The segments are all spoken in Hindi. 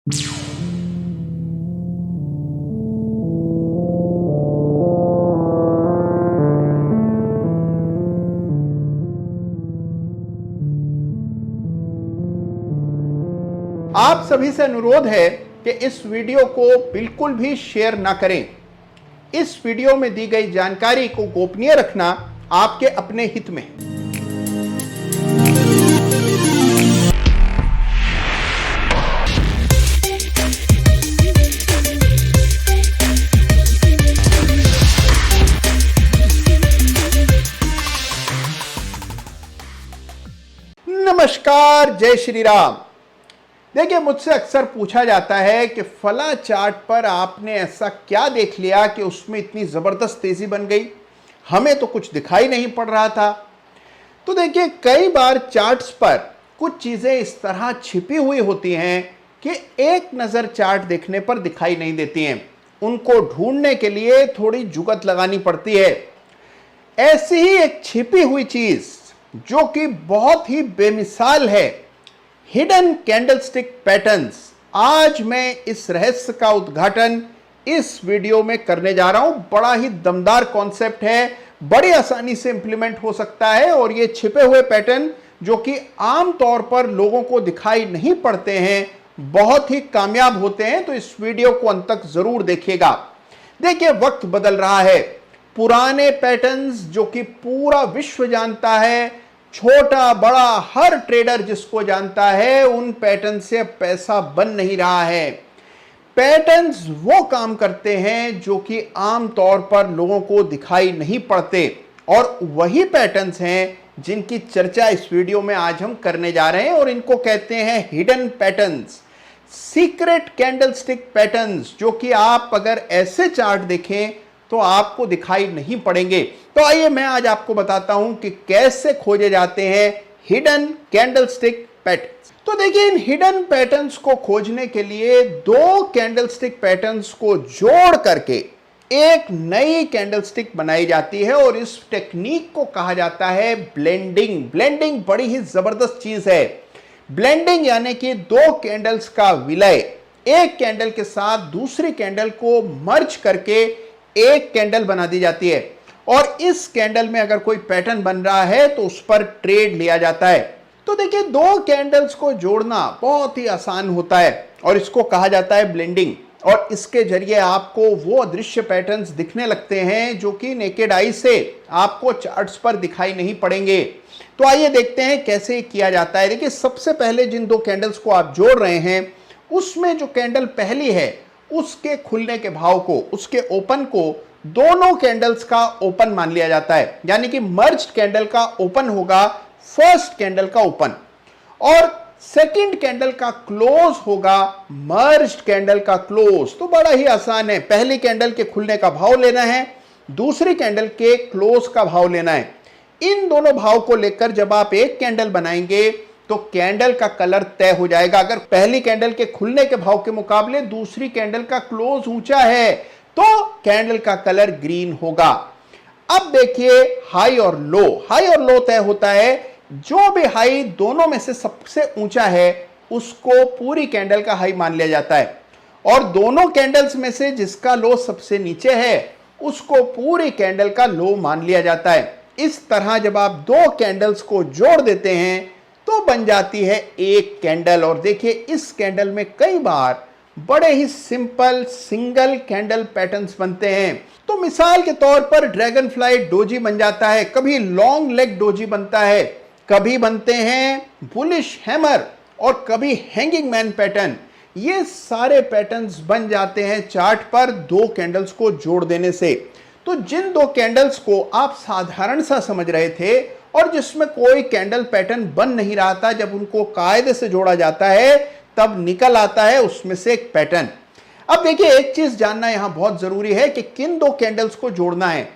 आप सभी से अनुरोध है कि इस वीडियो को बिल्कुल भी शेयर ना करें। इस वीडियो में दी गई जानकारी को गोपनीय रखना आपके अपने हित में है। नमस्कार, जय श्री राम। देखिए, मुझसे अक्सर पूछा जाता है कि फला चार्ट पर आपने ऐसा क्या देख लिया कि उसमें इतनी जबरदस्त तेजी बन गई, हमें तो कुछ दिखाई नहीं पड़ रहा था। तो देखिए, कई बार चार्ट्स पर कुछ चीजें इस तरह छिपी हुई होती हैं कि एक नजर चार्ट देखने पर दिखाई नहीं देती हैं। उनको ढूंढने के लिए थोड़ी जुगत लगानी पड़ती है। ऐसी ही एक छिपी हुई चीज जो कि बहुत ही बेमिसाल है, हिडन कैंडलस्टिक पैटर्न्स। आज मैं इस रहस्य का उद्घाटन इस वीडियो में करने जा रहा हूं। बड़ा ही दमदार कॉन्सेप्ट है, बड़ी आसानी से इंप्लीमेंट हो सकता है और ये छिपे हुए पैटर्न जो कि आम तौर पर लोगों को दिखाई नहीं पड़ते हैं, बहुत ही कामयाब होते हैं। तो इस वीडियो को अंत तक जरूर देखिएगा। देखिए, वक्त बदल रहा है। पुराने पैटर्न्स जो कि पूरा विश्व जानता है, छोटा बड़ा हर ट्रेडर जिसको जानता है, उन पैटर्न से पैसा बन नहीं रहा है। पैटर्न्स वो काम करते हैं जो कि आम तौर पर लोगों को दिखाई नहीं पड़ते, और वही पैटर्न्स हैं जिनकी चर्चा इस वीडियो में आज हम करने जा रहे हैं। और इनको कहते हैं hidden patterns, secret candlestick patterns, जो कि आप अगर ऐसे चार्ट देखें तो आपको दिखाई नहीं पड़ेंगे। तो आइए मैं आज आपको बताता हूं कि कैसे खोजे जाते हैं हिडन कैंडलस्टिक पैटर्न्स। तो देखिए, इन हिडन पैटर्न्स को खोजने के लिए दो कैंडलस्टिक पैटर्न्स को जोड़ करके एक नई कैंडलस्टिक बनाई जाती है, और इस टेक्निक को कहा जाता है ब्लेंडिंग। ब्लेंडिंग बड़ी ही जबरदस्त चीज है। ब्लेंडिंग यानी कि दो कैंडल्स का विलय, एक कैंडल के साथ दूसरी कैंडल को मर्ज करके एक कैंडल बना दी जाती है, और इस कैंडल में अगर कोई पैटर्न बन रहा है तो उस पर ट्रेड लिया जाता है। तो देखिए, दो कैंडल्स को जोड़ना बहुत ही आसान होता है और इसको कहा जाता है ब्लेंडिंग। और इसके जरिए आपको वो अदृश्य पैटर्न्स दिखने लगते हैं जो कि नेकेड आई से आपको चार्ट्स पर दिखाई नहीं पड़ेंगे। तो आइए देखते हैं कैसे किया जाता है। देखिए, सबसे पहले जिन दो कैंडल्स को आप जोड़ रहे हैं, उसमें जो कैंडल पहली है उसके खुलने के भाव को, उसके ओपन को दोनों कैंडल्स का ओपन मान लिया जाता है। यानी कि मर्ज्ड कैंडल का ओपन होगा फर्स्ट कैंडल का ओपन, और सेकंड कैंडल का क्लोज होगा मर्ज्ड कैंडल का क्लोज। तो बड़ा ही आसान है, पहली कैंडल के खुलने का भाव लेना है, दूसरी कैंडल के क्लोज का भाव लेना है। इन दोनों भाव को लेकर जब आप एक कैंडल बनाएंगे तो कैंडल का कलर तय हो जाएगा। अगर पहली कैंडल के खुलने के भाव के मुकाबले दूसरी कैंडल का क्लोज ऊंचा है तो कैंडल का कलर ग्रीन होगा। अब देखिए, हाई और लो तय होता है। जो भी हाई दोनों में से सबसे ऊंचा है उसको पूरी कैंडल का हाई मान लिया जाता है, और दोनों कैंडल्स में से जिसका लो सबसे नीचे है उसको पूरी कैंडल का लो मान लिया जाता है। इस तरह जब आप दो कैंडल्स को जोड़ देते हैं तो बन जाती है एक कैंडल। और देखिए, इस कैंडल में कई बार बड़े ही सिंपल सिंगल कैंडल पैटर्न्स बनते हैं। तो मिसाल के तौर पर ड्रैगन फ्लाई डोजी बन जाता है, कभी लॉन्ग लेग डोजी बनता है, कभी बनते हैं बुलिश हैमर, और कभी हैंगिंग मैन पैटर्न। ये सारे पैटर्न्स बन जाते हैं चार्ट पर दो कैंडल्स को जोड़ देने से। तो जिन दो कैंडल्स को आप साधारण सा समझ रहे थे और जिसमें कोई कैंडल पैटर्न बन नहीं रहा था, जब उनको कायदे से जोड़ा जाता है तब निकल आता है उसमें से एक पैटर्न। अब देखिए, एक चीज जानना यहां बहुत जरूरी है कि किन दो कैंडल्स को जोड़ना है।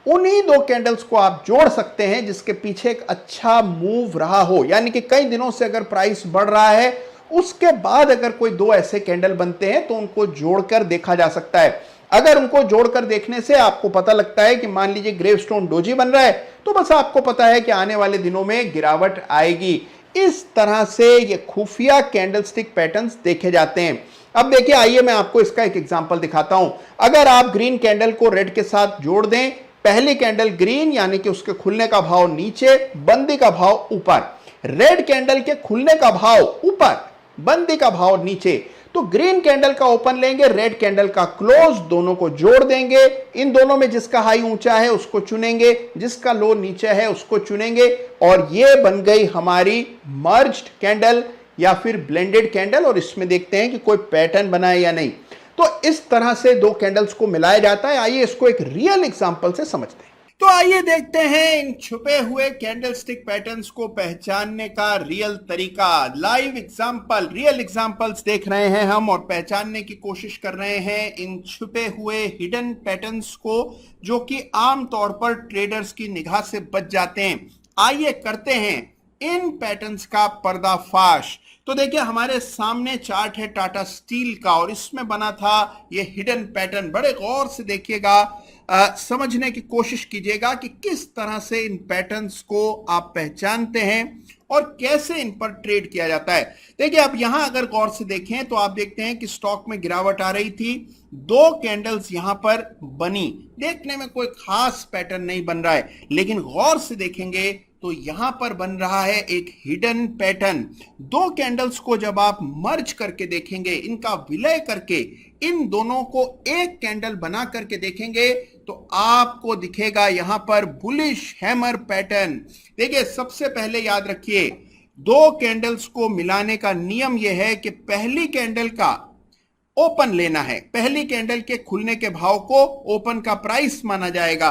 उन्हीं दो कैंडल्स को आप जोड़ सकते हैं जिसके पीछे एक अच्छा मूव रहा हो, यानी कि कई दिनों से अगर प्राइस बढ़ रहा है, उसके बाद अगर कोई दो ऐसे कैंडल बनते हैं तो उनको जोड़कर देखा जा सकता है। अगर उनको जोड़कर देखने से आपको पता लगता है कि मान लीजिए ग्रेवस्टोन डोजी बन रहा है, तो बस आपको पता है कि आने वाले दिनों में गिरावट आएगी। इस तरह से ये खुफिया कैंडलस्टिक पैटर्न्स देखे जाते हैं। अब देखिए, आइए मैं आपको इसका एक एग्जांपल दिखाता हूं। अगर आप ग्रीन कैंडल को रेड के साथ जोड़ दें, पहली कैंडल ग्रीन यानी कि उसके खुलने का भाव नीचे, बंदी का भाव ऊपर, रेड कैंडल के खुलने का भाव ऊपर, बंदी का भाव नीचे, तो ग्रीन कैंडल का ओपन लेंगे, रेड कैंडल का क्लोज, दोनों को जोड़ देंगे। इन दोनों में जिसका हाई ऊंचा है उसको चुनेंगे, जिसका लो नीचे है उसको चुनेंगे, और ये बन गई हमारी मर्ज्ड कैंडल या फिर ब्लेंडेड कैंडल। और इसमें देखते हैं कि कोई पैटर्न बना है या नहीं। तो इस तरह से दो कैंडल्स को मिलाया जाता है। आइए इसको एक रियल एग्जांपल से समझते हैं। तो आइए देखते हैं इन छुपे हुए कैंडलस्टिक पैटर्न्स को पहचानने का रियल तरीका। लाइव एग्जांपल, रियल एग्जांपल्स देख रहे हैं हम और पहचानने की कोशिश कर रहे हैं इन छुपे हुए हिडन पैटर्न्स को, जो कि आमतौर पर ट्रेडर्स की निगाह से बच जाते हैं। आइए करते हैं इन पैटर्न्स का पर्दाफाश। तो देखिए, हमारे सामने चार्ट है टाटा स्टील का और इसमें बना था ये हिडन पैटर्न। बड़े गौर से देखिएगा, समझने की कोशिश कीजिएगा कि किस तरह से इन पैटर्न्स को आप पहचानते हैं और कैसे इन पर ट्रेड किया जाता है। देखिए, आप यहां अगर गौर से देखें तो आप देखते हैं कि स्टॉक में गिरावट आ रही थी, दो कैंडल्स यहां पर बनी। देखने में कोई खास पैटर्न नहीं बन रहा है, लेकिन गौर से देखेंगे तो यहां पर बन रहा है एक हिडन पैटर्न। दो कैंडल्स को जब आप मर्ज करके देखेंगे, इनका विलय करके इन दोनों को एक कैंडल बना करके देखेंगे, तो आपको दिखेगा यहां पर बुलिश हैमर पैटर्न। देखिए, सबसे पहले याद रखिए, दो कैंडल्स को मिलाने का नियम यह है कि पहली कैंडल का ओपन लेना है, पहली कैंडल के खुलने के भाव को ओपन का प्राइस माना जाएगा,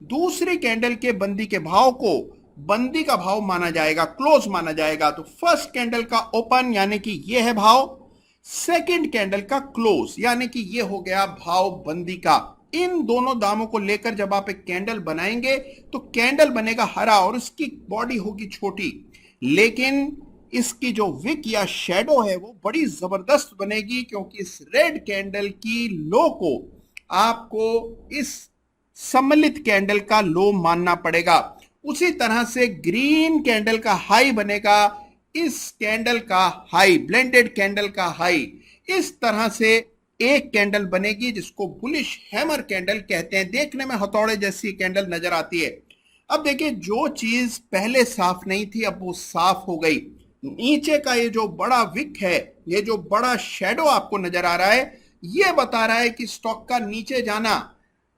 दूसरी कैंडल के बंदी के भाव को बंदी का भाव माना जाएगा, क्लोज माना जाएगा। तो फर्स्ट कैंडल का ओपन यानी कि यह है भाव, सेकंड कैंडल का क्लोज यानी कि यह हो गया भाव बंदी का। इन दोनों दामों को लेकर जब आप एक कैंडल बनाएंगे तो कैंडल बनेगा हरा और इसकी बॉडी होगी छोटी, लेकिन इसकी जो विक या शेडो है वो बड़ी जबरदस्त बनेगी, क्योंकि इस रेड कैंडल की लो को आपको इस सम्मिलित कैंडल का लो मानना पड़ेगा। उसी तरह से ग्रीन कैंडल का हाई बनेगा इस कैंडल का हाई, ब्लेंडेड कैंडल का हाई। इस तरह से एक कैंडल बनेगी जिसको बुलिश हैमर कैंडल कहते हैं। देखने में हथौड़े जैसी कैंडल नजर आती है। अब देखिए, जो चीज पहले साफ नहीं थी अब वो साफ हो गई। नीचे का ये जो बड़ा विक है, ये जो बड़ा शेडो आपको नजर आ रहा है, ये बता रहा है कि स्टॉक का नीचे जाना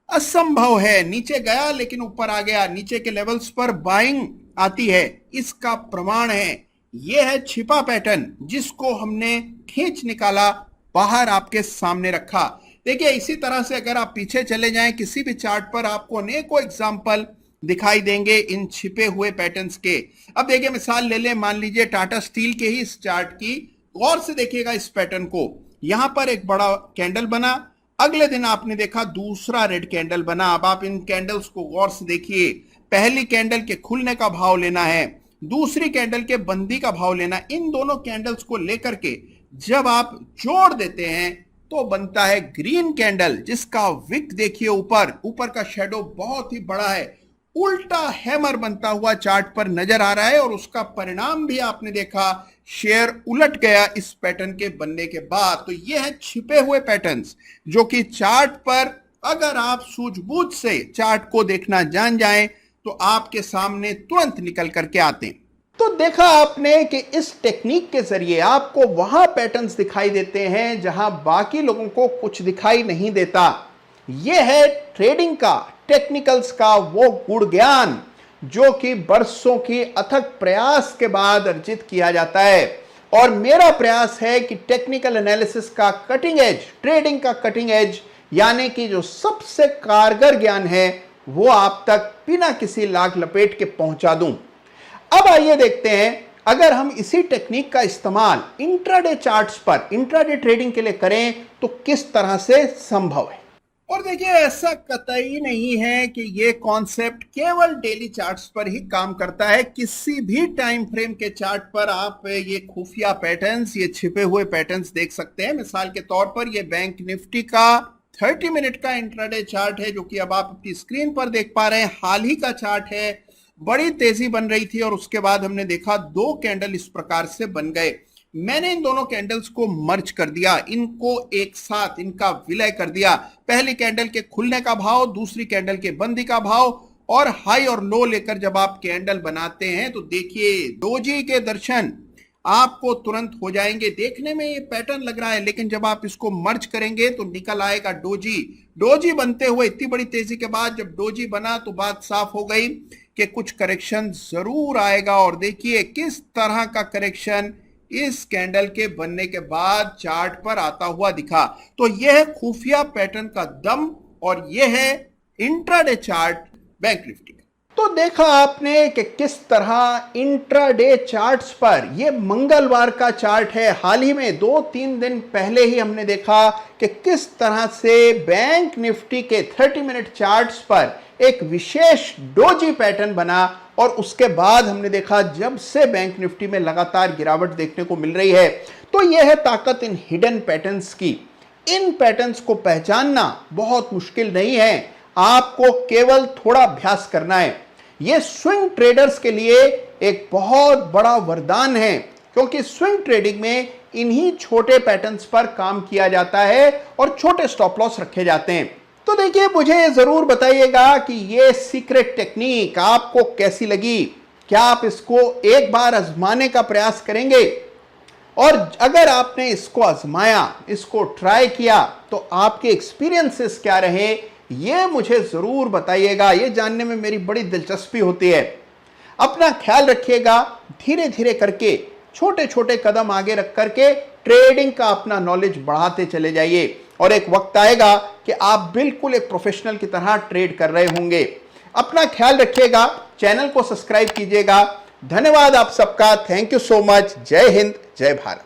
असंभव है। नीचे गया लेकिन ऊपर आ गया, नीचे के लेवल्स पर बाइंग आती है, इसका प्रमाण है। यह है छिपा पैटर्न जिसको हमने खींच निकाला, बाहर आपके सामने रखा। देखिए, इसी तरह से अगर आप पीछे चले जाएं किसी भी चार्ट पर, आपको अनेकों एग्जाम्पल दिखाई देंगे इन छिपे हुए पैटर्न्स के। अब देखिए, मिसाल ले लें, मान लीजिए टाटा स्टील के ही इस चार्ट की। गौर से देखिएगा इस पैटर्न को। यहां पर एक बड़ा कैंडल बना, अगले दिन आपने देखा दूसरा रेड कैंडल बना। अब आप इन कैंडल्स को गौर से देखिए। पहली कैंडल के खुलने का भाव लेना है, दूसरी कैंडल के बंदी का भाव लेना। इन दोनों कैंडल्स को लेकर के जब आप जोड़ देते हैं तो बनता है ग्रीन कैंडल, जिसका विक देखिए ऊपर, ऊपर का शेडो बहुत ही बड़ा है, उल्टा हैमर बनता हुआ चार्ट पर नजर आ रहा है। और उसका परिणाम भी आपने देखा, शेयर उलट गया इस पैटर्न के बनने के बाद। तो ये है छिपे हुए पैटर्न्स, जो कि चार्ट पर अगर आप सूझबूझ से चार्ट को देखना जान जाएं तो आपके सामने तुरंत निकल करके आते हैं। तो देखा आपने कि इस टेक्निक के जरिए आपको वहां पैटर्न्स दिखाई देते हैं जहां बाकी लोगों को कुछ दिखाई नहीं देता। यह है ट्रेडिंग का, टेक्निकल्स का वो गुण ज्ञान जो कि बरसों की अथक प्रयास के बाद अर्जित किया जाता है। और मेरा प्रयास है कि टेक्निकल एनालिसिस का कटिंग एज, ट्रेडिंग का कटिंग एज, यानी कि जो सबसे कारगर ज्ञान है वो आप तक बिना किसी लाग लपेट के पहुंचा दूं। अब आइए देखते हैं, अगर हम इसी टेक्निक का इस्तेमाल इंट्राडे चार्ट्स पर इंट्राडे ट्रेडिंग के लिए करें तो किस तरह से संभव है। और देखिए, ऐसा कतई नहीं है कि ये कॉन्सेप्ट केवल डेली चार्ट्स पर ही काम करता है। किसी भी टाइम फ्रेम के चार्ट पर आप ये खुफिया पैटर्न्स, ये छिपे हुए पैटर्न्स देख सकते हैं। मिसाल के तौर पर ये बैंक निफ्टी का 30 मिनट का इंट्राडे चार्ट है, जो कि अब आप अपनी स्क्रीन पर देख पा रहे हैं। हाल ही का चार्ट है, बड़ी तेजी बन रही थी और उसके बाद हमने देखा दो कैंडल इस प्रकार से बन गए। मैंने इन दोनों कैंडल्स को मर्ज कर दिया, इनको एक साथ इनका विलय कर दिया। पहली कैंडल के खुलने का भाव, दूसरी कैंडल के बंदी का भाव और हाई और लो लेकर जब आप कैंडल बनाते हैं तो देखिए डोजी के दर्शन आपको तुरंत हो जाएंगे। देखने में ये पैटर्न लग रहा है, लेकिन जब आप इसको मर्ज करेंगे तो निकल आएगा डोजी। डोजी बनते हुए इतनी बड़ी तेजी के बाद जब डोजी बना तो बात साफ हो गई कि कुछ करेक्शन जरूर आएगा। और देखिए किस तरह का करेक्शन इस कैंडल के बनने के बाद चार्ट पर आता हुआ दिखा। तो यह है खुफिया पैटर्न का दम और यह है इंट्राडे चार्ट बैंक निफ्टी का। तो देखा आपने कि किस तरह इंट्राडे चार्ट्स पर, यह मंगलवार का चार्ट है, हाल ही में 2-3 दिन पहले ही हमने देखा कि किस तरह से बैंक निफ्टी के 30 मिनट चार्ट्स पर एक विशेष डोजी पैटर्न बना और उसके बाद हमने देखा जब से बैंक निफ्टी में लगातार गिरावट देखने को मिल रही है। तो यह है ताकत इन हिडन पैटर्न्स की। इन पैटर्न्स को पहचानना बहुत मुश्किल नहीं है, आपको केवल थोड़ा अभ्यास करना है। यह स्विंग ट्रेडर्स के लिए एक बहुत बड़ा वरदान है, क्योंकि स्विंग ट्रेडिंग में इन्हीं छोटे पैटर्न्स पर काम किया जाता है और छोटे स्टॉप लॉस रखे जाते हैं। तो देखिए मुझे जरूर बताइएगा कि ये सीक्रेट टेक्निक आपको कैसी लगी। क्या आप इसको एक बार आजमाने का प्रयास करेंगे? और अगर आपने इसको आजमाया, इसको ट्राई किया, तो आपके एक्सपीरियंसेस क्या रहे ये मुझे जरूर बताइएगा। ये जानने में मेरी बड़ी दिलचस्पी होती है। अपना ख्याल रखिएगा। धीरे धीरे करके छोटे छोटे कदम आगे रख करके ट्रेडिंग का अपना नॉलेज बढ़ाते चले जाइए और एक वक्त आएगा कि आप बिल्कुल एक प्रोफेशनल की तरह ट्रेड कर रहे होंगे। अपना ख्याल रखिएगा, चैनल को सब्सक्राइब कीजिएगा। धन्यवाद आप सबका। Thank you so much. जय हिंद, जय भारत।